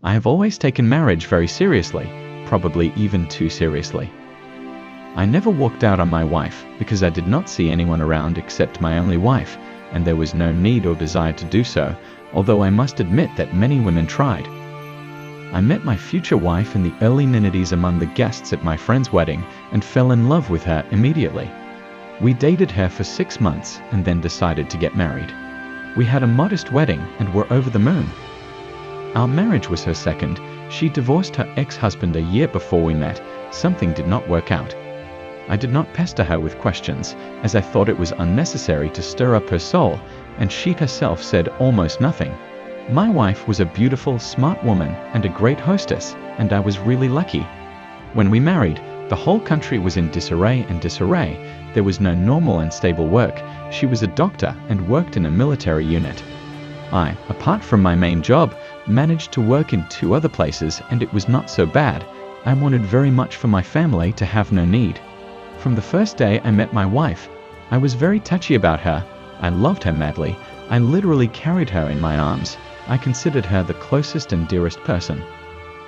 I have always taken marriage very seriously, probably even too seriously. I never walked out on my wife because I did not see anyone around except my only wife, and there was no need or desire to do so, although I must admit that many women tried. I met my future wife in the early nineties among the guests at my friend's wedding and fell in love with her immediately. We dated her for 6 months and then decided to get married. We had a modest wedding and were over the moon. Our marriage was her second. She divorced her ex-husband a year before we met. Something did not work out. I did not pester her with questions, as I thought it was unnecessary to stir up her soul, and she herself said almost nothing. My wife was a beautiful, smart woman and a great hostess, and I was really lucky. When we married, the whole country was in disarray. There was no normal and stable work. She was a doctor and worked in a military unit. I, apart from my main job, managed to work in 2 other places, and it was not so bad. I wanted very much for my family to have no need. From the first day I met my wife, I was very touchy about her. I loved her madly. I literally carried her in my arms. I considered her the closest and dearest person.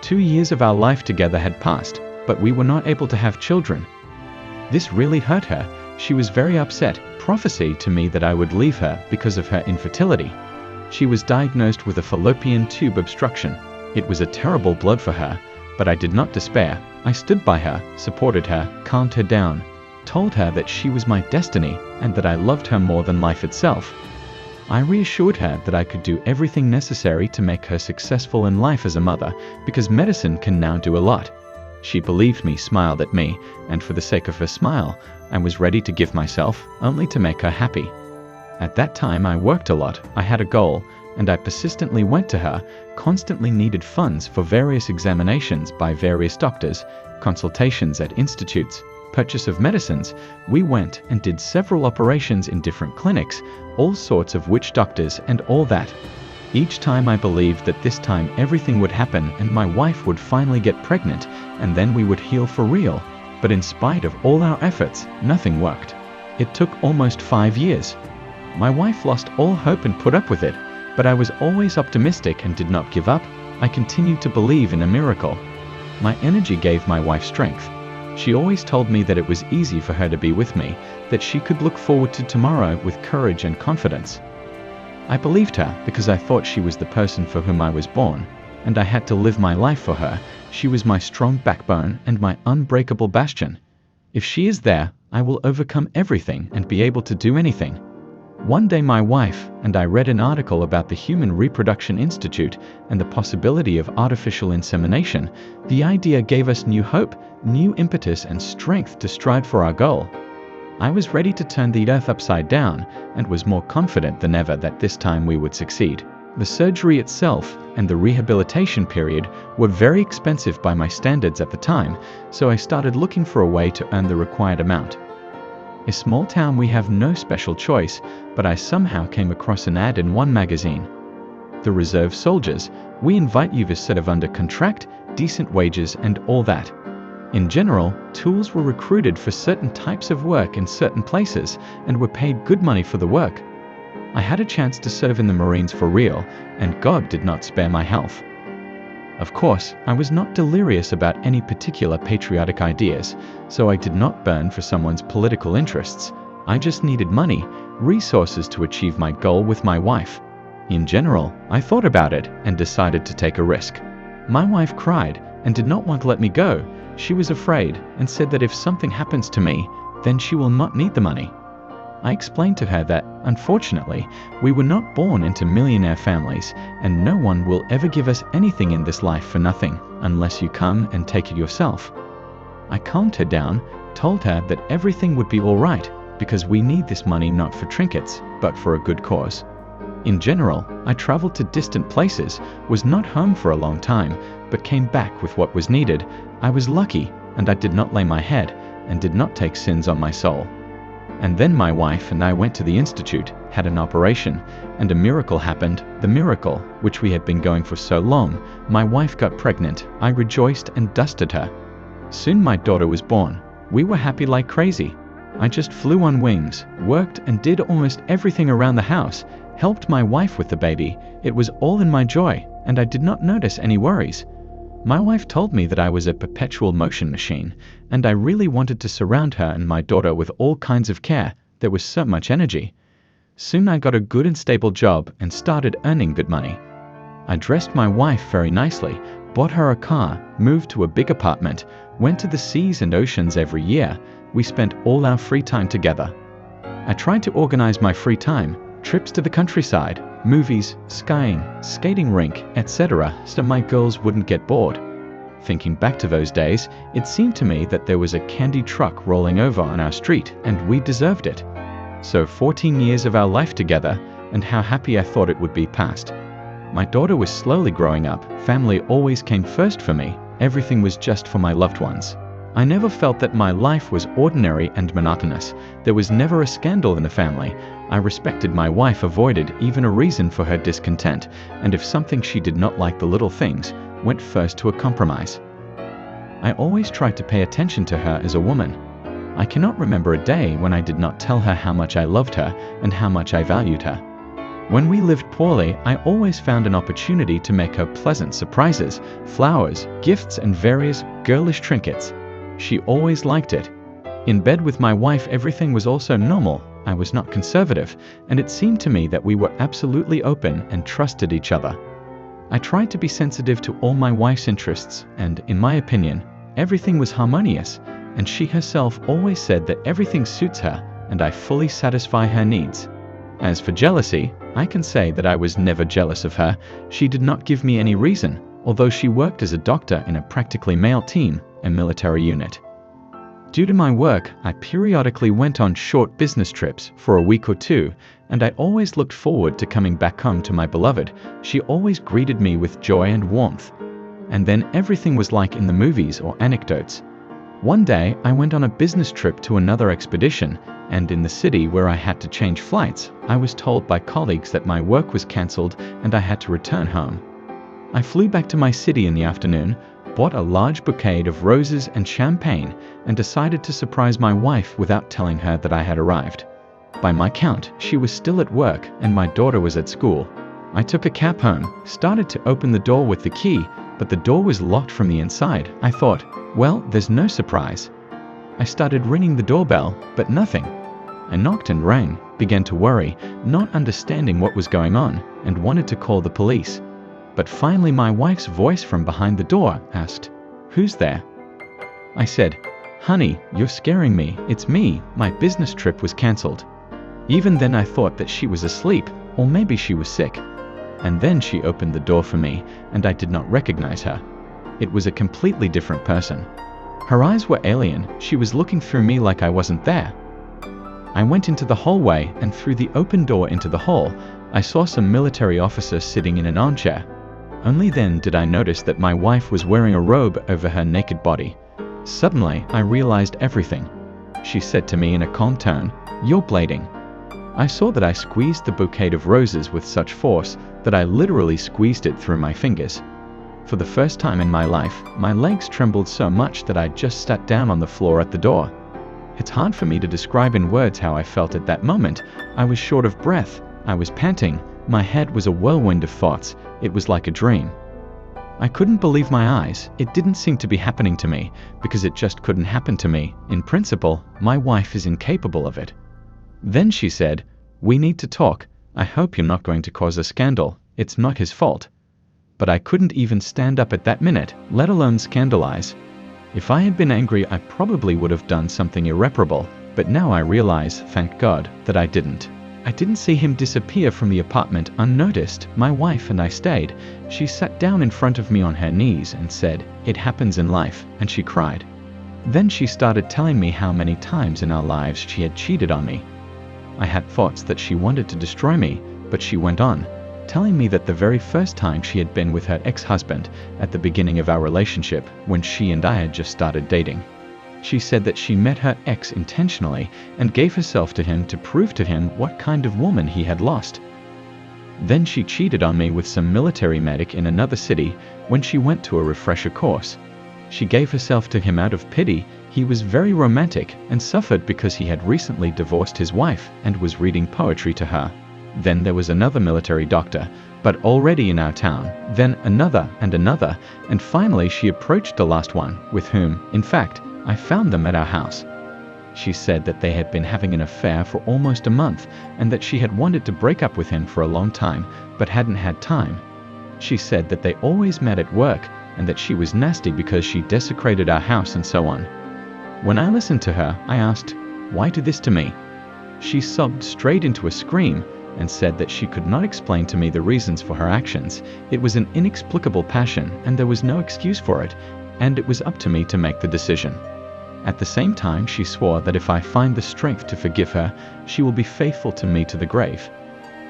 2 years of our life together had passed, but we were not able to have children. This really hurt her. She was very upset, prophesied to me that I would leave her because of her infertility. She was diagnosed with a fallopian tube obstruction. It was a terrible blow for her, but I did not despair. I stood by her, supported her, calmed her down, told her that she was my destiny and that I loved her more than life itself. I reassured her that I could do everything necessary to make her successful in life as a mother, because medicine can now do a lot. She believed me, smiled at me, and for the sake of her smile, I was ready to give myself, only to make her happy. At that time I worked a lot, I had a goal, and I persistently went to her, constantly needed funds for various examinations by various doctors, consultations at institutes, purchase of medicines. We went and did several operations in different clinics, all sorts of witch doctors and all that. Each time I believed that this time everything would happen and my wife would finally get pregnant and then we would heal for real. But in spite of all our efforts, nothing worked. It took almost 5 years. My wife lost all hope and put up with it, but I was always optimistic and did not give up. I continued to believe in a miracle. My energy gave my wife strength. She always told me that it was easy for her to be with me, that she could look forward to tomorrow with courage and confidence. I believed her because I thought she was the person for whom I was born, and I had to live my life for her. She was my strong backbone and my unbreakable bastion. If she is there, I will overcome everything and be able to do anything. One day my wife and I read an article about the Human Reproduction Institute and the possibility of artificial insemination. The idea gave us new hope, new impetus and strength to strive for our goal. I was ready to turn the earth upside down and was more confident than ever that this time we would succeed. The surgery itself and the rehabilitation period were very expensive by my standards at the time, so I started looking for a way to earn the required amount. A small town, we have no special choice, but I somehow came across an ad in one magazine. The Reserve Soldiers, we invite you to serve under contract, decent wages and all that. In general, tools were recruited for certain types of work in certain places and were paid good money for the work. I had a chance to serve in the Marines for real, and God did not spare my health. Of course, I was not delirious about any particular patriotic ideas, so I did not burn for someone's political interests. I just needed money, resources to achieve my goal with my wife. In general, I thought about it and decided to take a risk. My wife cried and did not want to let me go. She was afraid and said that if something happens to me, then she will not need the money. I explained to her that, unfortunately, we were not born into millionaire families, and no one will ever give us anything in this life for nothing, unless you come and take it yourself. I calmed her down, told her that everything would be all right, because we need this money not for trinkets, but for a good cause. In general, I traveled to distant places, was not home for a long time, but came back with what was needed. I was lucky, and I did not lay my head, and did not take sins on my soul. And then my wife and I went to the institute, had an operation, and a miracle happened. The miracle, which we had been going for so long. My wife got pregnant. I rejoiced and dusted her. Soon my daughter was born. We were happy like crazy. I just flew on wings, worked and did almost everything around the house, helped my wife with the baby. It was all in my joy, and I did not notice any worries. My wife told me that I was a perpetual motion machine, and I really wanted to surround her and my daughter with all kinds of care. There was so much energy. Soon I got a good and stable job and started earning good money. I dressed my wife very nicely, bought her a car, moved to a big apartment, went to the seas and oceans every year. We spent all our free time together. I tried to organize my free time, trips to the countryside, movies, skiing, skating rink, etc., so my girls wouldn't get bored. Thinking back to those days, it seemed to me that there was a candy truck rolling over on our street, and we deserved it. So 14 years of our life together, and how happy I thought it would be passed. My daughter was slowly growing up. Family always came first for me. Everything was just for my loved ones. I never felt that my life was ordinary and monotonous. There was never a scandal in the family. I respected my wife, avoided even a reason for her discontent, and if something she did not like, the little things, went first to a compromise. I always tried to pay attention to her as a woman. I cannot remember a day when I did not tell her how much I loved her and how much I valued her. When we lived poorly, I always found an opportunity to make her pleasant surprises, flowers, gifts, and various girlish trinkets. She always liked it. In bed with my wife, everything was also normal. I was not conservative, and it seemed to me that we were absolutely open and trusted each other. I tried to be sensitive to all my wife's interests, and, in my opinion, everything was harmonious, and she herself always said that everything suits her, and I fully satisfy her needs. As for jealousy, I can say that I was never jealous of her. She did not give me any reason, although she worked as a doctor in a practically male team, a military unit. Due to my work, I periodically went on short business trips for a week or two, and I always looked forward to coming back home to my beloved. She always greeted me with joy and warmth. And then everything was like in the movies or anecdotes. One day, I went on a business trip to another expedition, and in the city where I had to change flights, I was told by colleagues that my work was cancelled and I had to return home. I flew back to my city in the afternoon, bought a large bouquet of roses and champagne, and decided to surprise my wife without telling her that I had arrived. By my count, she was still at work and my daughter was at school. I took a cab home, started to open the door with the key, but the door was locked from the inside. I thought, well, there's no surprise. I started ringing the doorbell, but nothing. I knocked and rang, began to worry, not understanding what was going on, and wanted to call the police. But finally my wife's voice from behind the door asked, "Who's there?" I said, "Honey, you're scaring me. It's me. My business trip was cancelled." Even then I thought that she was asleep, or maybe she was sick. And then she opened the door for me, and I did not recognize her. It was a completely different person. Her eyes were alien. She was looking through me like I wasn't there. I went into the hallway, and through the open door into the hall, I saw some military officers sitting in an armchair. Only then did I notice that my wife was wearing a robe over her naked body. Suddenly, I realized everything. She said to me in a calm tone, "You're bleeding." I saw that I squeezed the bouquet of roses with such force that I literally squeezed it through my fingers. For the first time in my life, my legs trembled so much that I just sat down on the floor at the door. It's hard for me to describe in words how I felt at that moment. I was short of breath. I was panting. My head was a whirlwind of thoughts. It was like a dream. I couldn't believe my eyes. It didn't seem to be happening to me, because it just couldn't happen to me. In principle, my wife is incapable of it. Then she said, "We need to talk. I hope you're not going to cause a scandal. It's not his fault." But I couldn't even stand up at that minute, let alone scandalize. If I had been angry, I probably would have done something irreparable, but now I realize, thank God, that I didn't. I didn't see him disappear from the apartment unnoticed. My wife and I stayed. She sat down in front of me on her knees and said, "It happens in life," and she cried. Then she started telling me how many times in our lives she had cheated on me. I had thoughts that she wanted to destroy me, but she went on, telling me that the very first time she had been with her ex-husband at the beginning of our relationship, when she and I had just started dating. She said that she met her ex intentionally and gave herself to him to prove to him what kind of woman he had lost. Then she cheated on me with some military medic in another city when she went to a refresher course. She gave herself to him out of pity. He was very romantic and suffered because he had recently divorced his wife and was reading poetry to her. Then there was another military doctor, but already in our town, then another, and finally she approached the last one, with whom, in fact, I found them at our house. She said that they had been having an affair for almost a month, and that she had wanted to break up with him for a long time, but hadn't had time. She said that they always met at work, and that she was nasty because she desecrated our house and so on. When I listened to her, I asked, "Why do this to me?" She sobbed straight into a scream and said that she could not explain to me the reasons for her actions. It was an inexplicable passion and there was no excuse for it, and it was up to me to make the decision. At the same time, she swore that if I find the strength to forgive her, she will be faithful to me to the grave.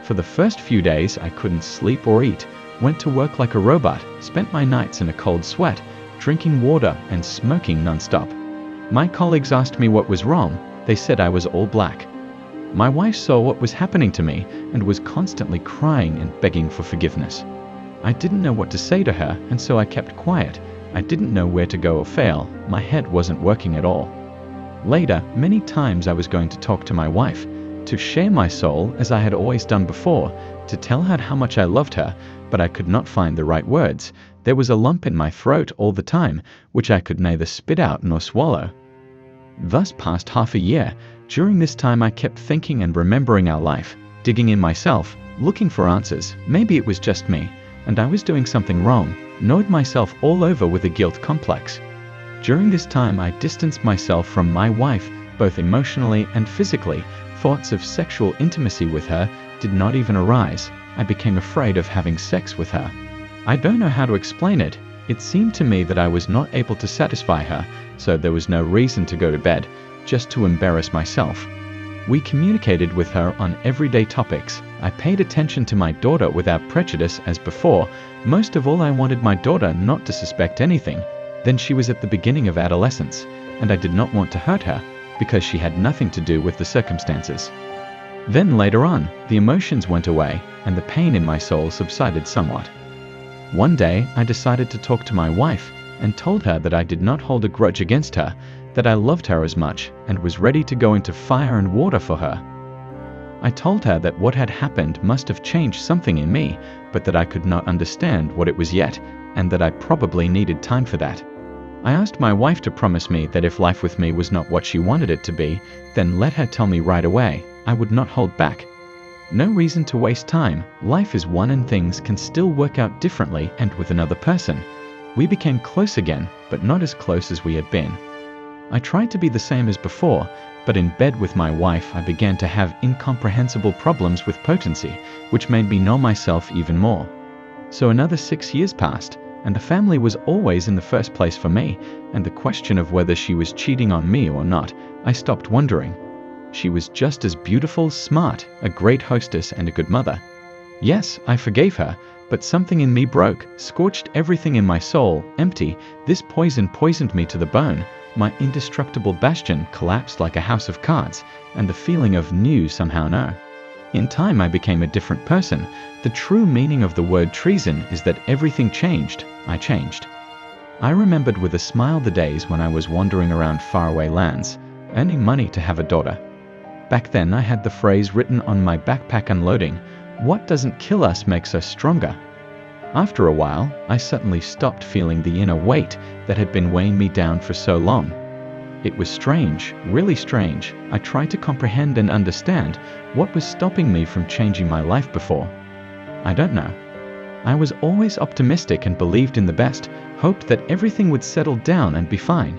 For the first few days, I couldn't sleep or eat, went to work like a robot, spent my nights in a cold sweat, drinking water and smoking non-stop. My colleagues asked me what was wrong. They said I was all black. My wife saw what was happening to me and was constantly crying and begging for forgiveness. I didn't know what to say to her, and so I kept quiet. I didn't know where to go or fail. My head wasn't working at all. Later, many times I was going to talk to my wife, to share my soul as I had always done before, to tell her how much I loved her, but I could not find the right words. There was a lump in my throat all the time, which I could neither spit out nor swallow. Thus passed half a year. During this time I kept thinking and remembering our life, digging in myself, looking for answers. Maybe it was just me, and I was doing something wrong, gnawed myself all over with a guilt complex. During this time I distanced myself from my wife, both emotionally and physically. Thoughts of sexual intimacy with her did not even arise. I became afraid of having sex with her. I don't know how to explain it. It seemed to me that I was not able to satisfy her, so there was no reason to go to bed, just to embarrass myself. We communicated with her on everyday topics. I paid attention to my daughter without prejudice as before. Most of all, I wanted my daughter not to suspect anything. Then she was at the beginning of adolescence, and I did not want to hurt her, because she had nothing to do with the circumstances. Then later on, the emotions went away, and the pain in my soul subsided somewhat. One day, I decided to talk to my wife, and told her that I did not hold a grudge against her, that I loved her as much, and was ready to go into fire and water for her. I told her that what had happened must have changed something in me, but that I could not understand what it was yet, and that I probably needed time for that. I asked my wife to promise me that if life with me was not what she wanted it to be, then let her tell me right away. I would not hold back. No reason to waste time. Life is one and things can still work out differently and with another person. We became close again, but not as close as we had been. I tried to be the same as before, but in bed with my wife I began to have incomprehensible problems with potency, which made me know myself even more. So another 6 years passed, and the family was always in the first place for me, and the question of whether she was cheating on me or not, I stopped wondering. She was just as beautiful, smart, a great hostess and a good mother. Yes, I forgave her, but something in me broke, scorched everything in my soul, empty. This poison poisoned me to the bone. My indestructible bastion collapsed like a house of cards, and the feeling of new somehow no. In time I became a different person. The true meaning of the word treason is that everything changed. I changed. I remembered with a smile the days when I was wandering around faraway lands, earning money to have a daughter. Back then I had the phrase written on my backpack unloading, "What doesn't kill us makes us stronger." After a while, I suddenly stopped feeling the inner weight that had been weighing me down for so long. It was strange, really strange. I tried to comprehend and understand what was stopping me from changing my life before. I don't know. I was always optimistic and believed in the best, hoped that everything would settle down and be fine.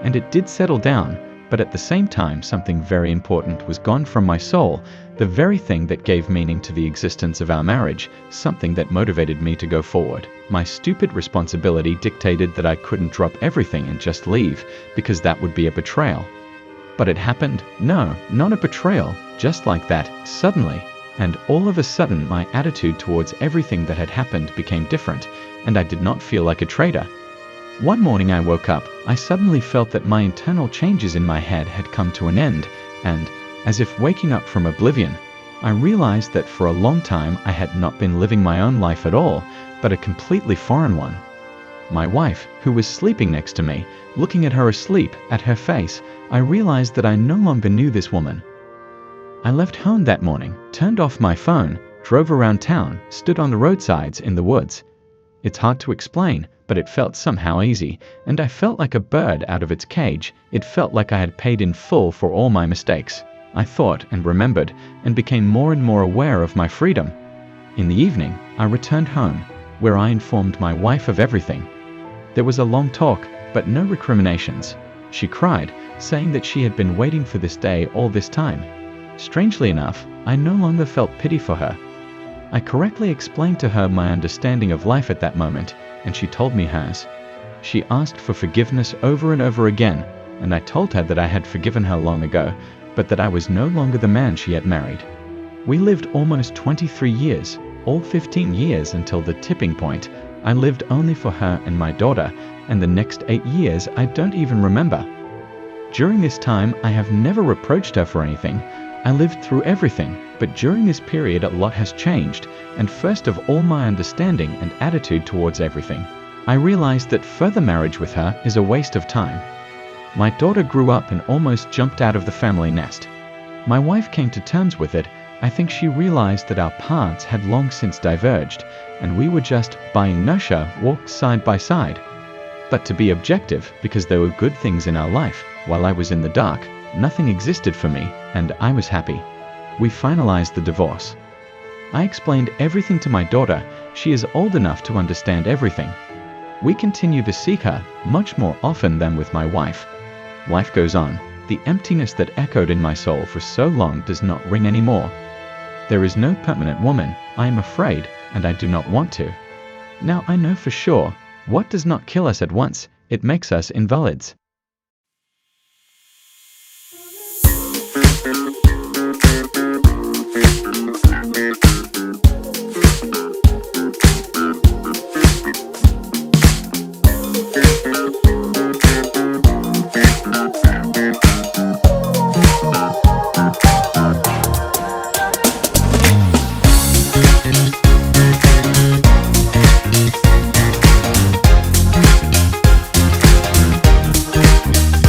And it did settle down, but at the same time something very important was gone from my soul, the very thing that gave meaning to the existence of our marriage, something that motivated me to go forward. My stupid responsibility dictated that I couldn't drop everything and just leave, because that would be a betrayal. But it happened. No, not a betrayal, just like that, suddenly. And all of a sudden my attitude towards everything that had happened became different, and I did not feel like a traitor. One morning I woke up, I suddenly felt that my internal changes in my head had come to an end, and, as if waking up from oblivion, I realized that for a long time I had not been living my own life at all, but a completely foreign one. My wife, who was sleeping next to me, looking at her asleep, at her face, I realized that I no longer knew this woman. I left home that morning, turned off my phone, drove around town, stood on the roadsides in the woods. It's hard to explain, but it felt somehow easy, and I felt like a bird out of its cage. It felt like I had paid in full for all my mistakes. I thought and remembered, and became more and more aware of my freedom. In the evening, I returned home, where I informed my wife of everything. There was a long talk, but no recriminations. She cried, saying that she had been waiting for this day all this time. Strangely enough, I no longer felt pity for her. I correctly explained to her my understanding of life at that moment, and she told me hers. She asked for forgiveness over and over again, and I told her that I had forgiven her long ago, but that I was no longer the man she had married. We lived almost 23 years, all 15 years until the tipping point. I lived only for her and my daughter, and the next 8 years I don't even remember. During this time, I have never reproached her for anything. I lived through everything, but during this period a lot has changed, and first of all my understanding and attitude towards everything. I realized that further marriage with her is a waste of time. My daughter grew up and almost jumped out of the family nest. My wife came to terms with it. I think she realized that our paths had long since diverged, and we were just, by inertia, walked side by side. But to be objective, because there were good things in our life, while I was in the dark, nothing existed for me, and I was happy. We finalized the divorce. I explained everything to my daughter. She is old enough to understand everything. We continue to seek her, much more often than with my wife. Life goes on. The emptiness that echoed in my soul for so long does not ring anymore. There is no permanent woman, I am afraid, and I do not want to. Now I know for sure, what does not kill us at once, it makes us invalids.